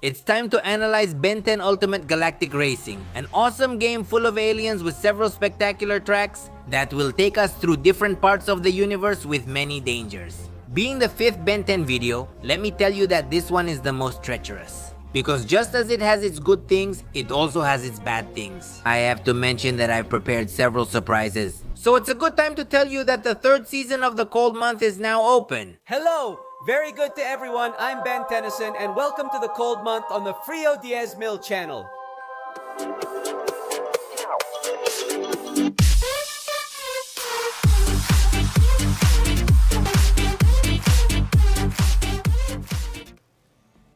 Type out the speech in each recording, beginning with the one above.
It's time to analyze Ben 10 Ultimate Galactic Racing, an awesome game full of aliens with several spectacular tracks that will take us through different parts of the universe with many dangers. Being the 5th Ben 10 video, let me tell you that this one is the most treacherous. Because just as it has its good things, it also has its bad things. I have to mention that I've prepared several surprises. So it's a good time to tell you that the 3rd season of the Cold Month is now open. Hello! Very good to everyone. I'm Ben Tennyson and welcome to the Cold Month on the Frio Diaz Mill channel.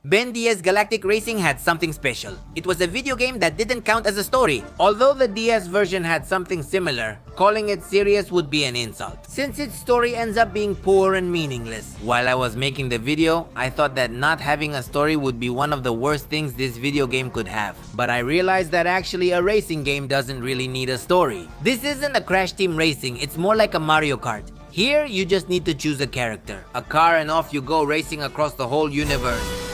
Ben 10 Galactic Racing had something special. It was a video game that didn't count as a story. Although the DS version had something similar, calling it serious would be an insult, since its story ends up being poor and meaningless. While I was making the video, I thought that not having a story would be one of the worst things this video game could have. But I realized that actually a racing game doesn't really need a story. This isn't a Crash Team Racing, it's more like a Mario Kart. Here, you just need to choose a character, a car, and off you go racing across the whole universe.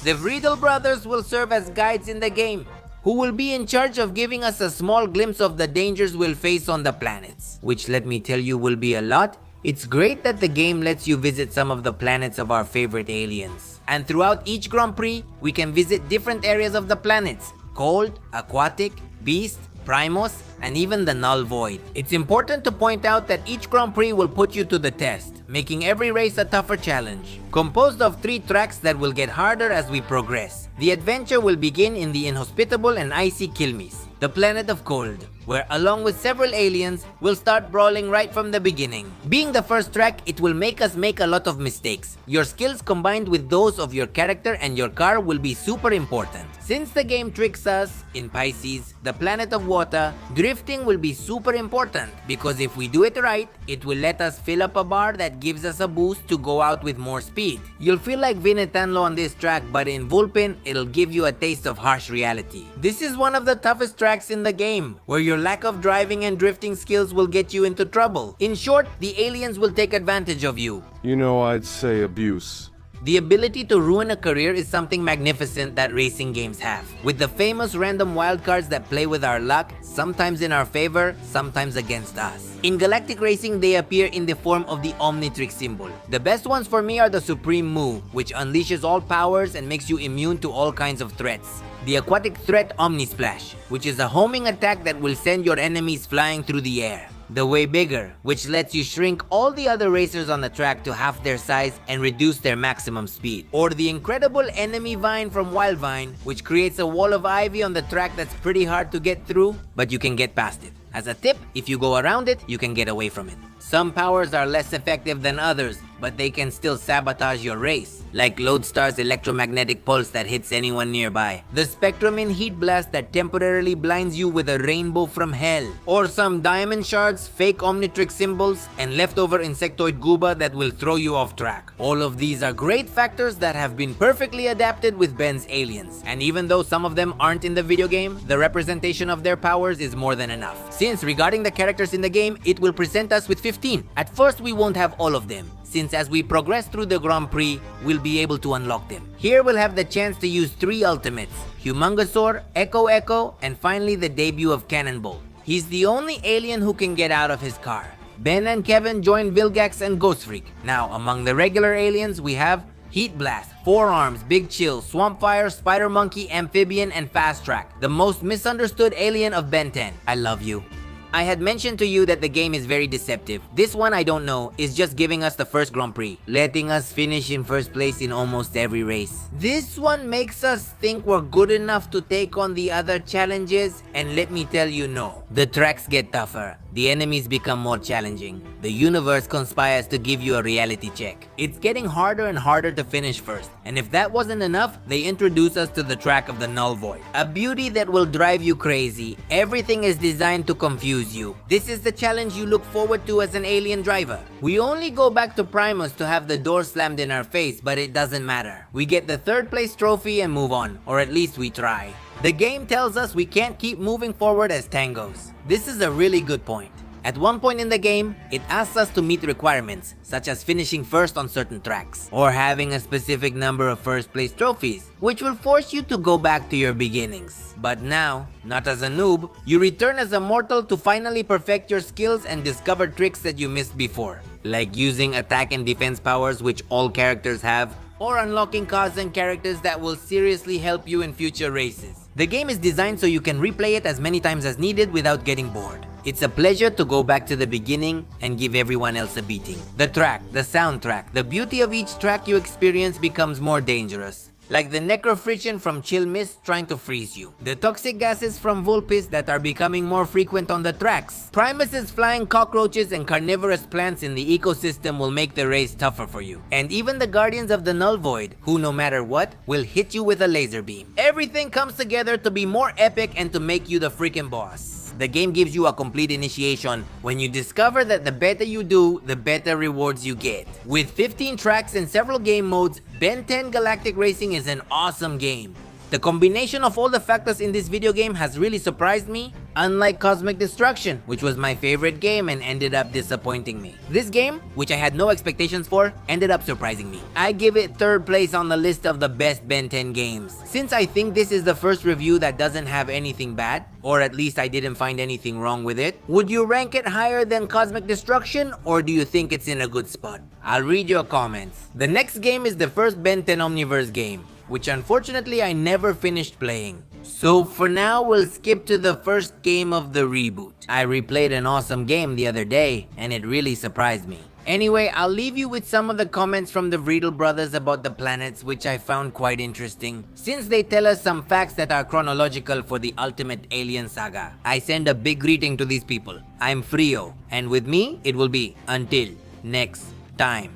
The Riddle brothers will serve as guides in the game, who will be in charge of giving us a small glimpse of the dangers we'll face on the planets. Which, let me tell you, will be a lot. It's great that the game lets you visit some of the planets of our favorite aliens. And throughout each Grand Prix, we can visit different areas of the planets: Cold, Aquatic, Beast, Primos, and even the Null Void. It's important to point out that each Grand Prix will put you to the test, making every race a tougher challenge. Composed of 3 tracks that will get harder as we progress. The adventure will begin in the inhospitable and icy Kilmes, the planet of Cold, where along with several aliens, we'll start brawling right from the beginning. Being the first track, it will make us make a lot of mistakes. Your skills combined with those of your character and your car will be super important. Since the game tricks us, in Pisces, the planet of water, drifting will be super important, because if we do it right, it will let us fill up a bar that gives us a boost to go out with more speed. You'll feel like Vinetanlo on this track, but in Vulpin, it'll give you a taste of harsh reality. This is one of the toughest tracks in the game, where your lack of driving and drifting skills will get you into trouble. In short, the aliens will take advantage of you. You know, I'd say abuse. The ability to ruin a career is something magnificent that racing games have, with the famous random wildcards that play with our luck, sometimes in our favor, sometimes against us. In Galactic Racing, they appear in the form of the Omnitrix symbol. The best ones for me are the Supreme Move, which unleashes all powers and makes you immune to all kinds of threats. The Aquatic Threat Omnisplash, which is a homing attack that will send your enemies flying through the air. The Way Bigger, which lets you shrink all the other racers on the track to half their size and reduce their maximum speed. Or the incredible Enemy Vine from Wild Vine, which creates a wall of ivy on the track that's pretty hard to get through, but you can get past it. As a tip, if you go around it, you can get away from it. Some powers are less effective than others, but they can still sabotage your race, like Lodestar's electromagnetic pulse that hits anyone nearby, the Spectrum in Heat Blast that temporarily blinds you with a rainbow from hell, or some Diamond Shards, fake Omnitrix symbols, and leftover Insectoid Gooba that will throw you off track. All of these are great factors that have been perfectly adapted with Ben's aliens, and even though some of them aren't in the video game, the representation of their powers is more than enough. Since regarding the characters in the game, it will present us with 15. At first, we won't have all of them, since as we progress through the Grand Prix, we'll be able to unlock them. Here we'll have the chance to use 3 ultimates: Humongosaur, Echo, and finally the debut of Cannonball. He's the only alien who can get out of his car. Ben and Kevin join Vilgax and Ghost Freak. Now, among the regular aliens, we have Heat Blast, Forearms, Big Chill, Swampfire, Spider Monkey, Amphibian, and Fast Track, the most misunderstood alien of Ben 10. I love you. I had mentioned to you that the game is very deceptive. This one, I don't know, is just giving us the first Grand Prix, letting us finish in first place in almost every race. This one makes us think we're good enough to take on the other challenges, and let me tell you, no. The tracks get tougher. The enemies become more challenging. The universe conspires to give you a reality check. It's getting harder and harder to finish first, and if that wasn't enough, they introduce us to the track of the Null Void. A beauty that will drive you crazy. Everything is designed to confuse you. This is the challenge you look forward to as an alien driver. We only go back to Primus to have the door slammed in our face, but it doesn't matter. We get the 3rd place trophy and move on, or at least we try. The game tells us we can't keep moving forward as tangos. This is a really good point. At one point in the game, it asks us to meet requirements, such as finishing first on certain tracks, or having a specific number of first place trophies, which will force you to go back to your beginnings. But now, not as a noob, you return as a mortal to finally perfect your skills and discover tricks that you missed before, like using attack and defense powers which all characters have, or unlocking cards and characters that will seriously help you in future races. The game is designed so you can replay it as many times as needed without getting bored. It's a pleasure to go back to the beginning and give everyone else a beating. The track, the soundtrack, the beauty of each track you experience becomes more dangerous. Like the necrofriction from chill mist trying to freeze you, the toxic gases from Vulpes that are becoming more frequent on the tracks, Primus's flying cockroaches and carnivorous plants in the ecosystem will make the race tougher for you, and even the guardians of the null void, who no matter what, will hit you with a laser beam. Everything comes together to be more epic and to make you the freaking boss. The game gives you a complete initiation when you discover that the better you do, the better rewards you get. With 15 tracks and several game modes, Ben 10 Galactic Racing is an awesome game. The combination of all the factors in this video game has really surprised me, unlike Cosmic Destruction, which was my favorite game and ended up disappointing me. This game, which I had no expectations for, ended up surprising me. I give it 3rd place on the list of the best Ben 10 games. Since I think this is the first review that doesn't have anything bad, or at least I didn't find anything wrong with it, would you rank it higher than Cosmic Destruction, or do you think it's in a good spot? I'll read your comments. The next game is the first Ben 10 Omniverse game, which unfortunately I never finished playing. So for now, we'll skip to the first game of the reboot. I replayed an awesome game the other day, and it really surprised me. Anyway, I'll leave you with some of the comments from the Vriedel brothers about the planets, which I found quite interesting, since they tell us some facts that are chronological for the ultimate alien saga. I send a big greeting to these people. I'm Frio, and with me, it will be until next time.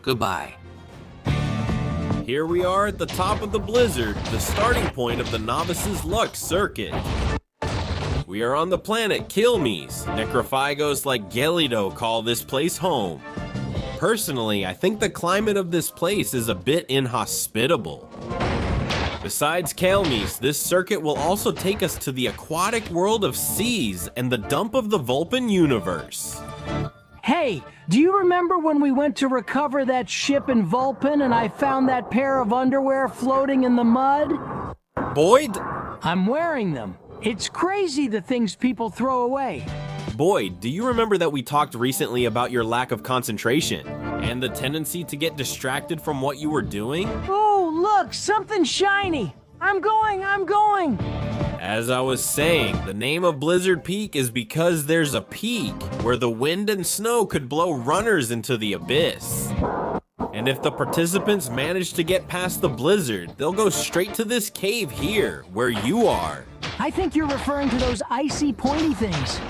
Goodbye. Here we are at the top of the blizzard, the starting point of the Novice's Luck circuit. We are on the planet Kilmes. Necrophagos like Gelido call this place home. Personally, I think the climate of this place is a bit inhospitable. Besides Kilmes, this circuit will also take us to the aquatic world of seas and the dump of the Vulpin universe. Hey, do you remember when we went to recover that ship in Vulpin and I found that pair of underwear floating in the mud? Boyd? I'm wearing them. It's crazy the things people throw away. Boyd, do you remember that we talked recently about your lack of concentration and the tendency to get distracted from what you were doing? Oh, look, something shiny. I'm going. As I was saying, the name of Blizzard Peak is because there's a peak where the wind and snow could blow runners into the abyss. And if the participants manage to get past the blizzard, they'll go straight to this cave here, where you are. I think you're referring to those icy pointy things.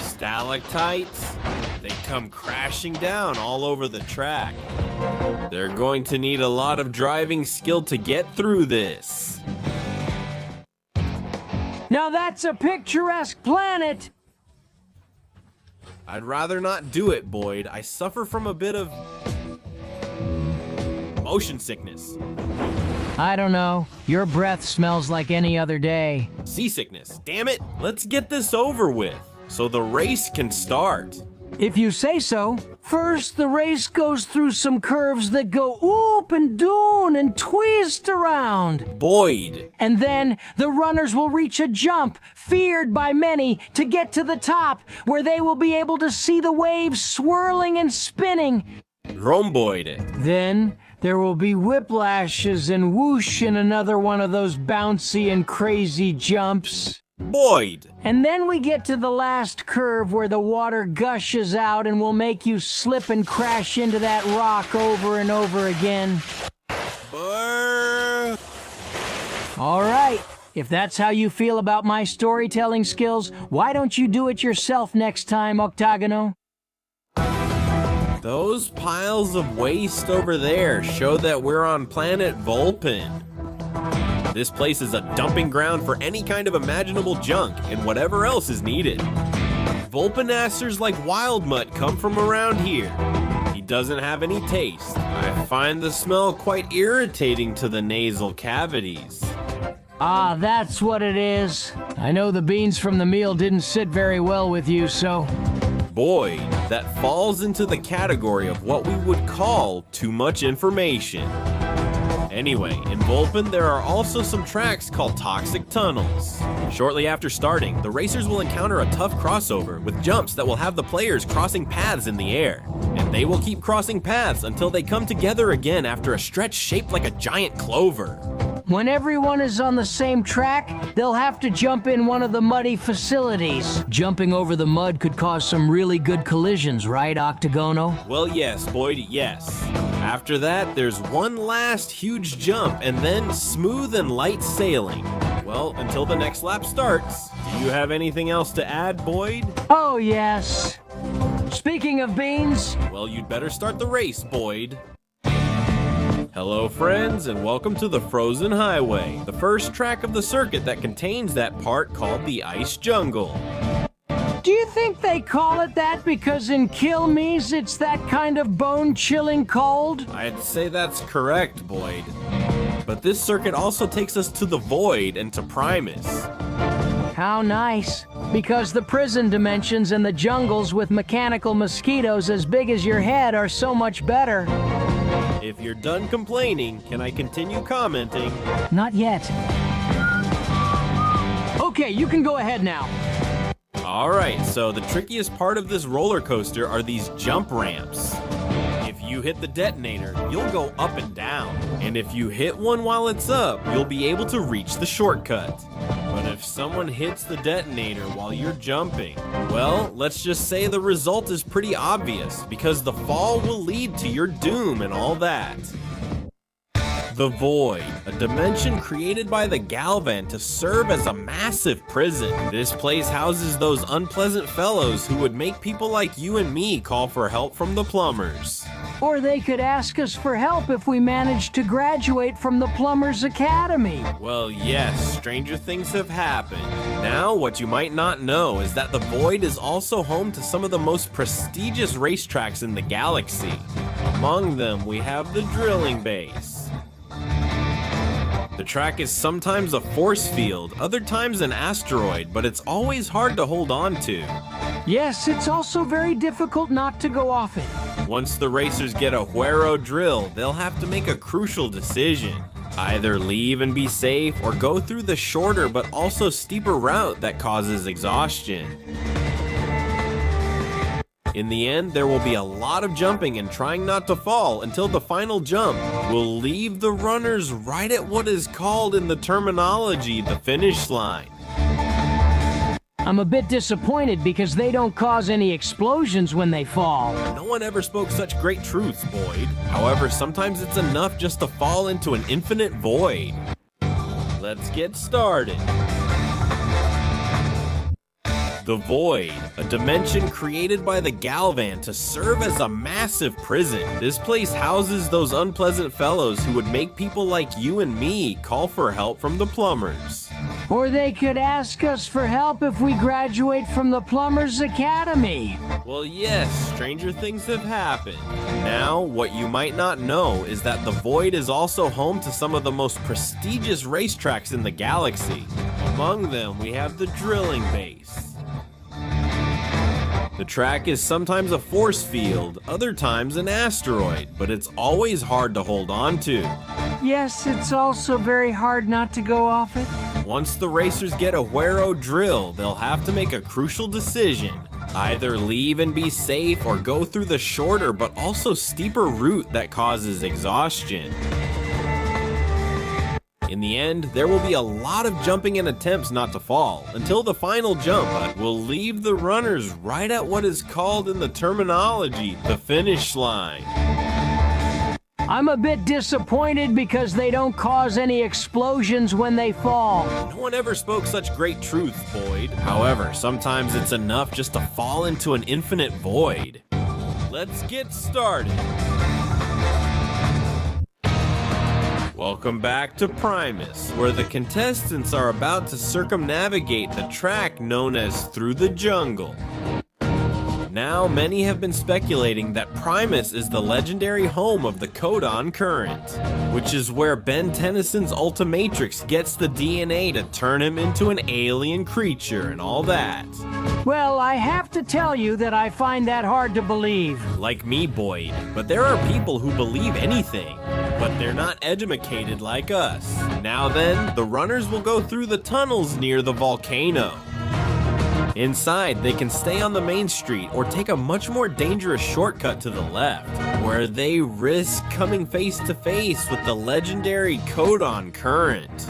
Stalactites? They come crashing down all over the track. They're going to need a lot of driving skill to get through this. Now that's a picturesque planet. I'd rather not do it, Boyd. I suffer from a bit of motion sickness. I don't know. Your breath smells like any other day. Seasickness. Damn it. Let's get this over with so the race can start. If you say so. First, the race goes through some curves that go oop and doon and twist around. Boyd. And then the runners will reach a jump, feared by many, to get to the top, where they will be able to see the waves swirling and spinning. Romboyd. Then there will be whiplashes and whoosh in another one of those bouncy and crazy jumps. Boyd. And then we get to the last curve where the water gushes out and will make you slip and crash into that rock over and over again. Brr. All right, if that's how you feel about my storytelling skills, why don't you do it yourself next time, Octagono? Those piles of waste over there show that we're on planet Vulpin. This place is a dumping ground for any kind of imaginable junk and whatever else is needed. Vulpinasters like Wildmutt come from around here. He doesn't have any taste. I find the smell quite irritating to the nasal cavities. Ah, that's what it is. I know the beans from the meal didn't sit very well with you, so... Boyd, that falls into the category of what we would call too much information. Anyway, in Vulpin, there are also some tracks called toxic tunnels. Shortly after starting, the racers will encounter a tough crossover with jumps that will have the players crossing paths in the air. And they will keep crossing paths until they come together again after a stretch shaped like a giant clover. When everyone is on the same track, they'll have to jump in one of the muddy facilities. Jumping over the mud could cause some really good collisions, right, Octagono? Well, yes, Boyd, yes. After that, there's one last huge jump and then smooth and light sailing. Well, until the next lap starts. Do you have anything else to add, Boyd? Oh, yes. Speaking of beans... Well, you'd better start the race, Boyd. Hello friends, and welcome to the Frozen Highway, the first track of the circuit that contains that part called the Ice Jungle. Do you think they call it that because in Kill Me's it's that kind of bone-chilling cold? I'd say that's correct, Boyd. But this circuit also takes us to the Void and to Primus. How nice. Because the prison dimensions and the jungles with mechanical mosquitoes as big as your head are so much better. If you're done complaining, can I continue commenting? Not yet. Okay, you can go ahead now. Alright, so the trickiest part of this roller coaster are these jump ramps. If you hit the detonator, you'll go up and down. And if you hit one while it's up, you'll be able to reach the shortcut. But if someone hits the detonator while you're jumping, well, let's just say the result is pretty obvious, because the fall will lead to your doom and all that. The Void, a dimension created by the Galvan to serve as a massive prison. This place houses those unpleasant fellows who would make people like you and me call for help from the plumbers. Or they could ask us for help if we managed to graduate from the Plumbers Academy. Well, yes, stranger things have happened. Now, what you might not know is that the Void is also home to some of the most prestigious racetracks in the galaxy. Among them, we have the drilling base. The track is sometimes a force field, other times an asteroid, but it's always hard to hold on to. Yes, it's also very difficult not to go off it. Once the racers get a Huero drill, they'll have to make a crucial decision. Either leave and be safe, or go through the shorter but also steeper route that causes exhaustion. In the end, there will be a lot of jumping and trying not to fall until the final jump will leave the runners right at what is called in the terminology the finish line. I'm a bit disappointed because they don't cause any explosions when they fall. No one ever spoke such great truths, Boyd. However, sometimes it's enough just to fall into an infinite void. Let's get started. The Void, a dimension created by the Galvan to serve as a massive prison. This place houses those unpleasant fellows who would make people like you and me call for help from the plumbers. Or they could ask us for help if we graduate from the Plumbers Academy. Well, yes, stranger things have happened. Now, what you might not know is that the Void is also home to some of the most prestigious racetracks in the galaxy. Among them, we have the drilling base. The track is sometimes a force field, other times an asteroid, but it's always hard to hold on to. Yes, it's also very hard not to go off it. Once the racers get a Huero drill, they'll have to make a crucial decision. Either leave and be safe, or go through the shorter but also steeper route that causes exhaustion. In the end, there will be a lot of jumping and attempts not to fall, until the final jump will leave the runners right at what is called in the terminology the finish line. I'm a bit disappointed because they don't cause any explosions when they fall. No one ever spoke such great truths, Boyd. However, sometimes it's enough just to fall into an infinite void. Let's get started. Welcome back to Primus, where the contestants are about to circumnavigate the track known as Through the Jungle. Now, many have been speculating that Primus is the legendary home of the Codon current, which is where Ben Tennyson's Ultimatrix gets the DNA to turn him into an alien creature and all that. Well, I have to tell you that I find that hard to believe. Like me, Boyd. But there are people who believe anything, but they're not educated like us. Now then, the runners will go through the tunnels near the volcano. Inside, they can stay on the main street or take a much more dangerous shortcut to the left, where they risk coming face to face with the legendary Codon current.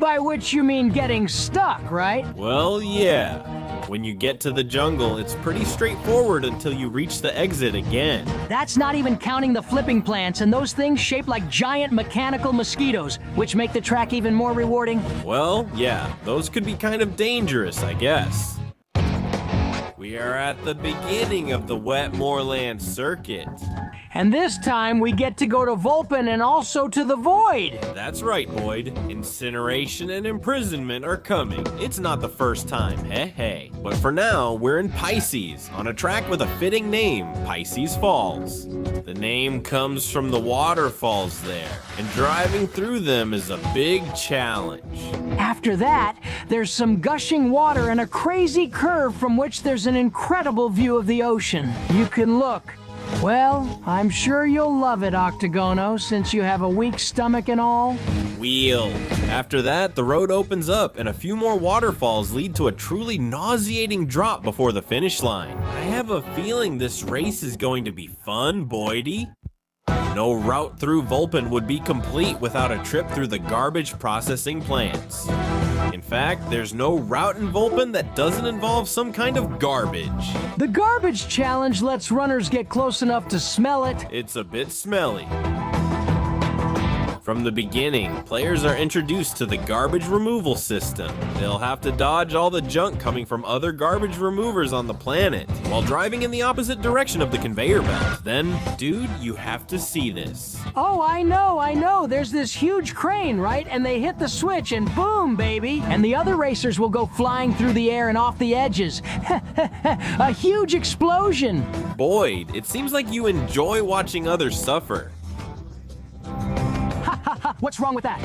By which you mean getting stuck, right? Well, yeah. When you get to the jungle, it's pretty straightforward until you reach the exit again. That's not even counting the flipping plants and those things shaped like giant mechanical mosquitoes, which make the track even more rewarding. Well, yeah, those could be kind of dangerous, I guess. We are at the beginning of the Wet Moorland circuit. And this time we get to go to Vulpin and also to the Void. That's right, Boyd. Incineration and imprisonment are coming. It's not the first time, hey. But for now, we're in Pisces, on a track with a fitting name, Pisces Falls. The name comes from the waterfalls there, and driving through them is a big challenge. After that, there's some gushing water and a crazy curve from which there's an incredible view of the ocean. You can look. Well, I'm sure you'll love it, Octagono, since you have a weak stomach and all. Wheel. After that, the road opens up and a few more waterfalls lead to a truly nauseating drop before the finish line. I have a feeling this race is going to be fun, Boydie. No route through Vulpin would be complete without a trip through the garbage processing plants. In fact, there's no route in Vulpin that doesn't involve some kind of garbage. The garbage challenge lets runners get close enough to smell it. It's a bit smelly. From the beginning, players are introduced to the garbage removal system. They'll have to dodge all the junk coming from other garbage removers on the planet, while driving in the opposite direction of the conveyor belt. Then, dude, you have to see this. Oh, I know. There's this huge crane, right? And they hit the switch and boom, baby. And the other racers will go flying through the air and off the edges. A huge explosion. Boyd, it seems like you enjoy watching others suffer. What's wrong with that?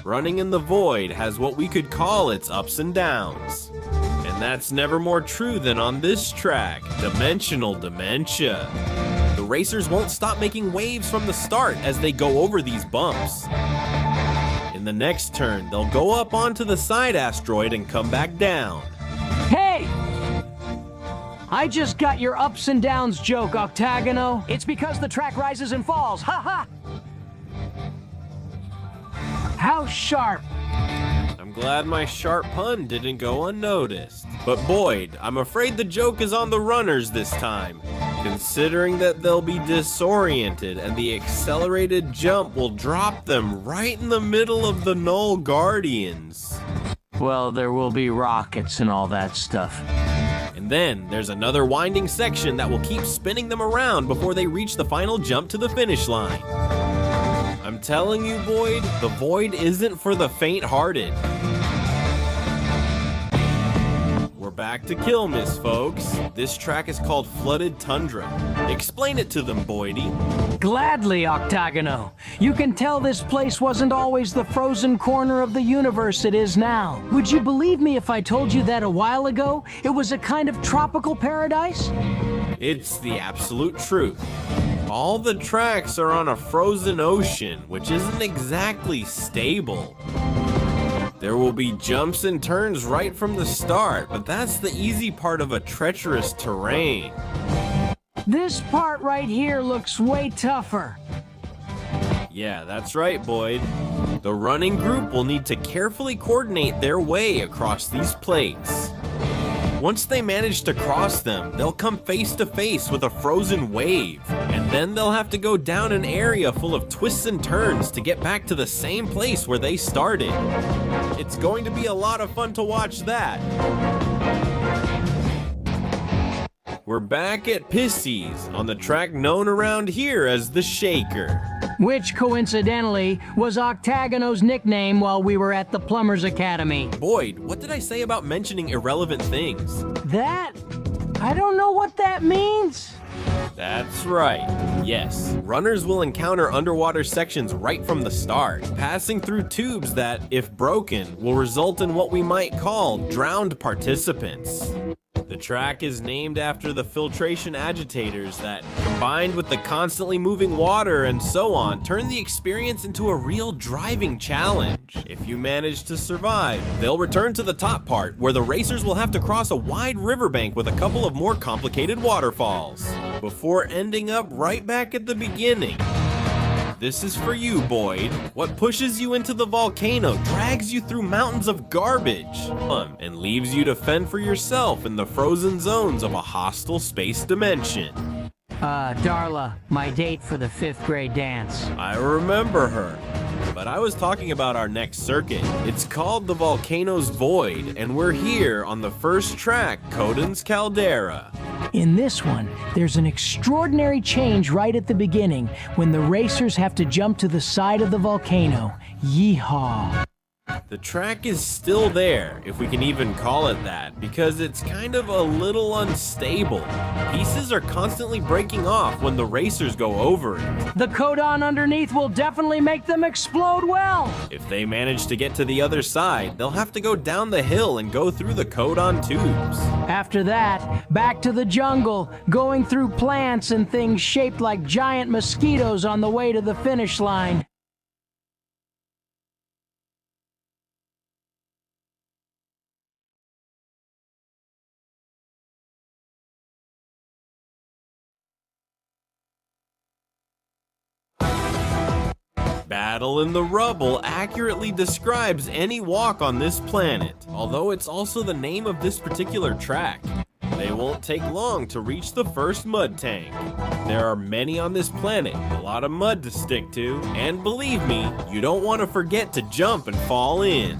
Running in the Void has what we could call its ups and downs. And that's never more true than on this track, Dimensional Dementia. The racers won't stop making waves from the start as they go over these bumps. In the next turn, they'll go up onto the side asteroid and come back down. Hey! I just got your ups and downs joke, Octagono. It's because the track rises and falls. Ha ha! How sharp! I'm glad my sharp pun didn't go unnoticed. But Boyd, I'm afraid the joke is on the runners this time, considering that they'll be disoriented and the accelerated jump will drop them right in the middle of the Null Guardians. Well, there will be rockets and all that stuff. And then there's another winding section that will keep spinning them around before they reach the final jump to the finish line. I'm telling you, Boyd, the Void isn't for the faint-hearted. We're back to Kilmis, folks. This track is called Flooded Tundra. Explain it to them, Boydie. Gladly, Octagono. You can tell this place wasn't always the frozen corner of the universe it is now. Would you believe me if I told you that a while ago it was a kind of tropical paradise? It's the absolute truth. All the tracks are on a frozen ocean, which isn't exactly stable. There will be jumps and turns right from the start, but that's the easy part of a treacherous terrain. This part right here looks way tougher. Yeah, that's right, Boyd. The running group will need to carefully coordinate their way across these plates. Once they manage to cross them, they'll come face to face with a frozen wave, and then they'll have to go down an area full of twists and turns to get back to the same place where they started. It's going to be a lot of fun to watch that. We're back at Pisces on the track known around here as the Shaker. which coincidentally was Octagono's nickname while we were at the Plumbers Academy. Boyd, what did I say about mentioning irrelevant things? That? I don't know what that means. That's right. Yes, runners will encounter underwater sections right from the start, passing through tubes that, if broken, will result in what we might call drowned participants. The track is named after the filtration agitators that, combined with the constantly moving water and so on, turn the experience into a real driving challenge. If you manage to survive, they'll return to the top part, where the racers will have to cross a wide riverbank with a couple of more complicated waterfalls, before ending up right back at the beginning. This is for you, Boyd. What pushes you into the volcano drags you through mountains of garbage, and leaves you to fend for yourself in the frozen zones of a hostile space dimension. Darla, my date for the 5th grade dance. I remember her. But I was talking about our next circuit. It's called the Volcano's Void, and we're here on the first track, Coden's Caldera. In this one, there's an extraordinary change right at the beginning when the racers have to jump to the side of the volcano. Yeehaw! The track is still there, if we can even call it that, because it's kind of a little unstable. Pieces are constantly breaking off when the racers go over it. The codon underneath will definitely make them explode well. If they manage to get to the other side, they'll have to go down the hill and go through the codon tubes. After that, back to the jungle, going through plants and things shaped like giant mosquitoes on the way to the finish line. Battle in the Rubble accurately describes any walk on this planet, although it's also the name of this particular track. They won't take long to reach the first mud tank. There are many on this planet, a lot of mud to stick to, and believe me, you don't want to forget to jump and fall in.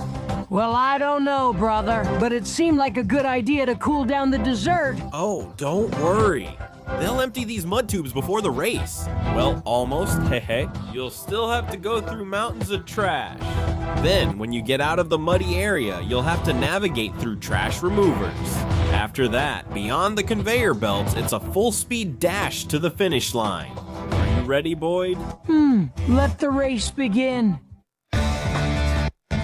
Well, I don't know, brother, but it seemed like a good idea to cool down the dessert. Oh, don't worry. They'll empty these mud tubes before the race. Well, almost, hehe. You'll still have to go through mountains of trash. Then, when you get out of the muddy area, you'll have to navigate through trash removers. After that, beyond the conveyor belts, it's a full-speed dash to the finish line. Are you ready, Boyd? Let the race begin.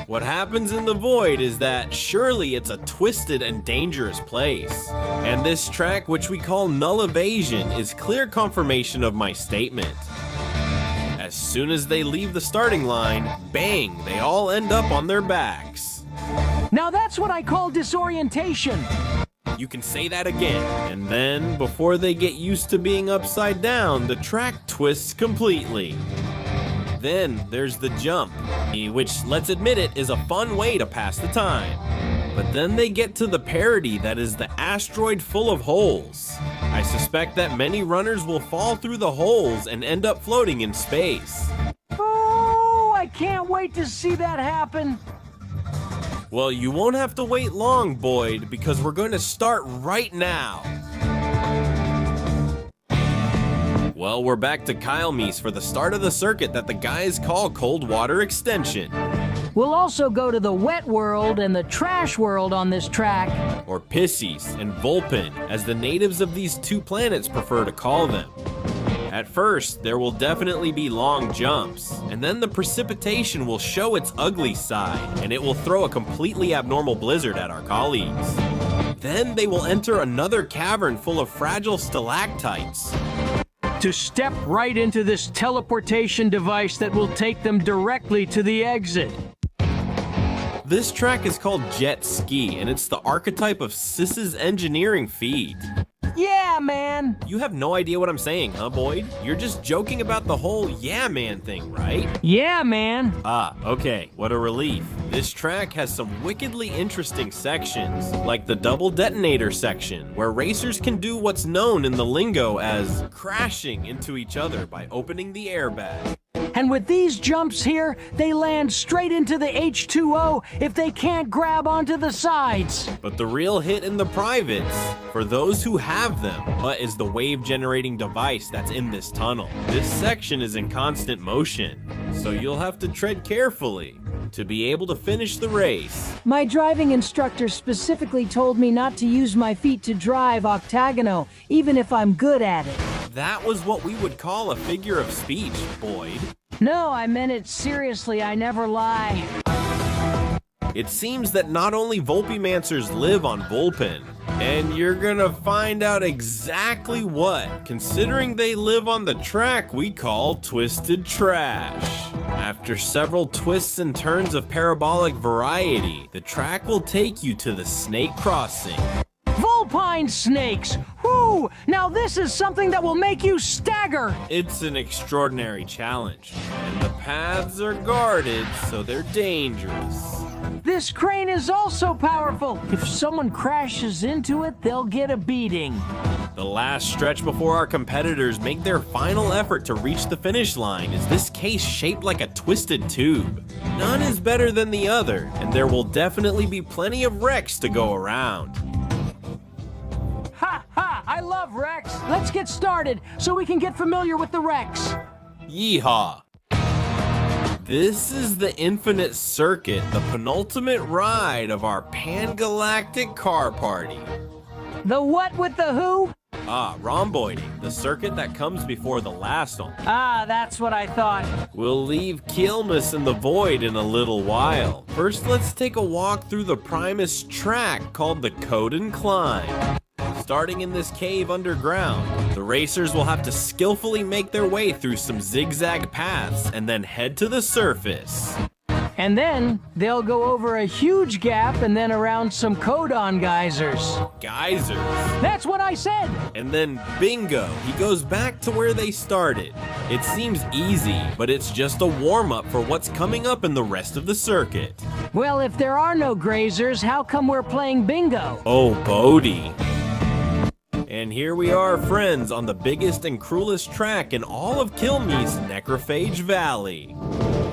What happens in the void is that surely it's a twisted and dangerous place. And this track, which we call Null Evasion, is clear confirmation of my statement. As soon as they leave the starting line, bang, they all end up on their backs. Now that's what I call disorientation. You can say that again. And then, before they get used to being upside down, the track twists completely. Then there's the jump, which, let's admit it, is a fun way to pass the time. But then they get to the parody that is the asteroid full of holes. I suspect that many runners will fall through the holes and end up floating in space. Oh, I can't wait to see that happen. Well, you won't have to wait long, Boyd, because we're going to start right now. Well, we're back to Kylemees for the start of the circuit that the guys call Cold Water Extension. We'll also go to the wet world and the trash world on this track. Or Pisces and Vulpin, as the natives of these two planets prefer to call them. At first, there will definitely be long jumps, and then the precipitation will show its ugly side, and it will throw a completely abnormal blizzard at our colleagues. Then they will enter another cavern full of fragile stalactites. To step right into this teleportation device that will take them directly to the exit. This track is called Jet Ski, and it's the archetype of Sis's engineering feat. Yeah, man! You have no idea what I'm saying, huh, Boyd? You're just joking about the whole yeah, man thing, right? Yeah, man! Ah, okay, what a relief. This track has some wickedly interesting sections, like the double detonator section, where racers can do what's known in the lingo as crashing into each other by opening the airbag. And with these jumps here, they land straight into the H2O if they can't grab onto the sides. But the real hit in the privates, for those who have them, is the wave generating device that's in this tunnel. This section is in constant motion, so you'll have to tread carefully to be able to finish the race. My driving instructor specifically told me not to use my feet to drive Octagono, even if I'm good at it. That was what we would call a figure of speech, Boyd. No, I meant it seriously, I never lie. It seems that not only Volpimancers live on Vulpin, and you're gonna find out exactly what, considering they live on the track we call Twisted Trash. After several twists and turns of parabolic variety, the track will take you to the Snake Crossing. Vulpine snakes! Whoo! Now this is something that will make you stagger! It's an extraordinary challenge, and the paths are guarded, so they're dangerous. This crane is also powerful. If someone crashes into it, they'll get a beating. The last stretch before our competitors make their final effort to reach the finish line is this case shaped like a twisted tube. None is better than the other, and there will definitely be plenty of wrecks to go around. Ha ha! I love wrecks! Let's get started so we can get familiar with the wrecks. Yeehaw! This is the Infinite Circuit, the penultimate ride of our pan-galactic car party. The what with the who? Rhomboiding, the circuit that comes before the last one. Ah, that's what I thought. We'll leave Kilmus in the void in a little while. First, let's take a walk through the Primus track called the Coden Climb. Starting in this cave underground, the racers will have to skillfully make their way through some zigzag paths and then head to the surface. And then they'll go over a huge gap and then around some codon geysers. Geysers? That's what I said! And then bingo, he goes back to where they started. It seems easy, but it's just a warm-up for what's coming up in the rest of the circuit. Well, if there are no grazers, how come we're playing bingo? Oh, Bodie. And here we are, friends, on the biggest and cruelest track in all of Kilme's Necrophage Valley.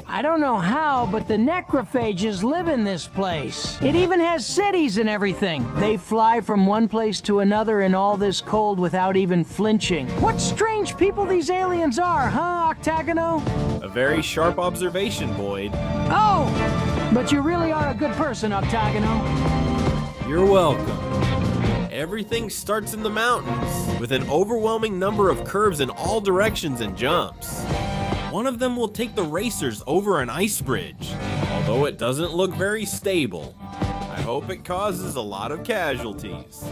I don't know how, but the necrophages live in this place. It even has cities and everything. They fly from one place to another in all this cold without even flinching. What strange people these aliens are, huh, Octagono? A very sharp observation, Boyd. Oh! But you really are a good person, Octagono. You're welcome. Everything starts in the mountains, with an overwhelming number of curves in all directions and jumps. One of them will take the racers over an ice bridge, although it doesn't look very stable. I hope it causes a lot of casualties.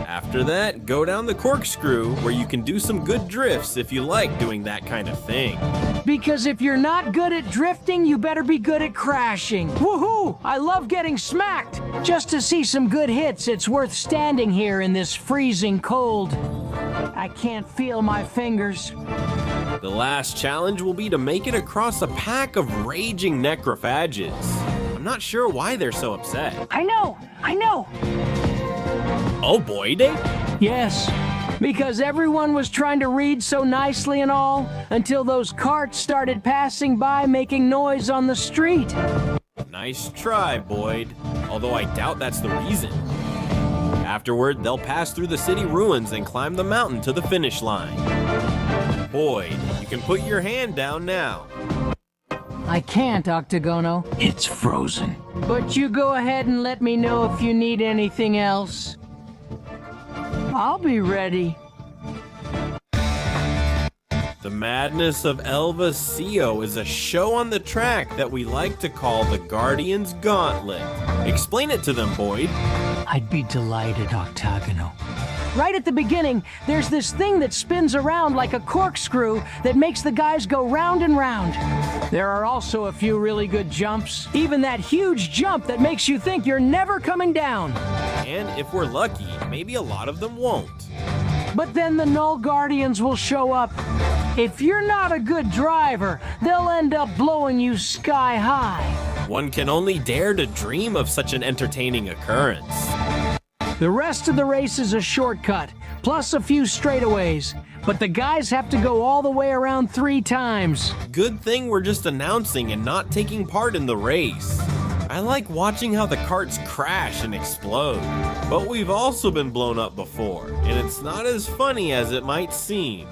After that, go down the corkscrew, where you can do some good drifts if you like doing that kind of thing. Because if you're not good at drifting, you better be good at crashing. Woohoo! I love getting smacked! Just to see some good hits, it's worth standing here in this freezing cold. I can't feel my fingers. The last challenge will be to make it across a pack of raging necrophages. I'm not sure why they're so upset. I know! Oh, Boyd? Yes, because everyone was trying to read so nicely and all, until those carts started passing by making noise on the street. Nice try, Boyd. Although I doubt that's the reason. Afterward, they'll pass through the city ruins and climb the mountain to the finish line. Boyd, you can put your hand down now. I can't, Octagono. It's frozen. But you go ahead and let me know if you need anything else. I'll be ready. The Madness of Elva Sio is a show on the track that we like to call the Guardian's Gauntlet. Explain it to them, Boyd. I'd be delighted, Octagono. Right at the beginning, there's this thing that spins around like a corkscrew that makes the guys go round and round. There are also a few really good jumps, even that huge jump that makes you think you're never coming down. And if we're lucky, maybe a lot of them won't. But then the Null Guardians will show up. If you're not a good driver, they'll end up blowing you sky high. One can only dare to dream of such an entertaining occurrence. The rest of the race is a shortcut, plus a few straightaways. But the guys have to go all the way around 3 times. Good thing we're just announcing and not taking part in the race. I like watching how the carts crash and explode. But we've also been blown up before, and it's not as funny as it might seem.